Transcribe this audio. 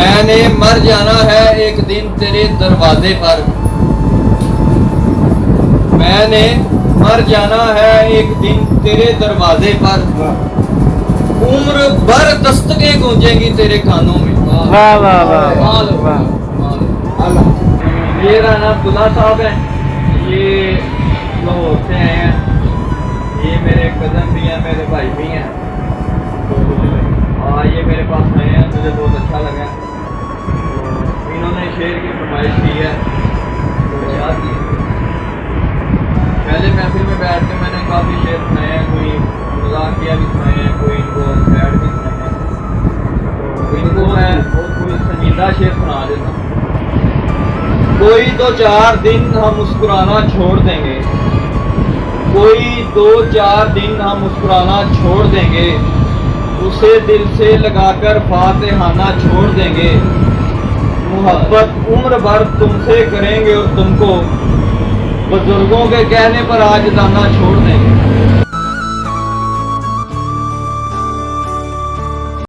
मैंने मर जाना है एक दिन तेरे दरवाजे पर। मैंने मर जाना है एक दिन तेरे दरवाजे पर। उम्र भर दस्तकें गूंजेंगी तेरे कानों में। वाह वाह वाह वाह। ये राना अब्दुल्ला साहब है, ये लाहौर से आए हैं। ये मेरे कज़न भी हैं, मेरे भाई भी हैं। ये मेरे पास आए हैं, मुझे बहुत अच्छा लगा। तो इन्होंने शेर की फरमाइश की है, तो याद की पहले महफिल में बैठ के मैंने काफ़ी शेर सुनाए हैं, कोई मजाकिया भी सुनाए हैं, कोई इनको सैड भी सुनाए हैं। तो इनको मैं कोई संजीदा शेर सुना देता हूँ। कोई 2-4 दिन हम मुस्कुराना छोड़ देंगे, कोई 2-4 दिन हम मुस्कुराना छोड़ देंगे, उसे दिल से लगाकर फातिहाना छोड़ देंगे। मोहब्बत उम्र भर तुमसे करेंगे और तुमको बुजुर्गों के कहने पर आज दाना छोड़ देंगे।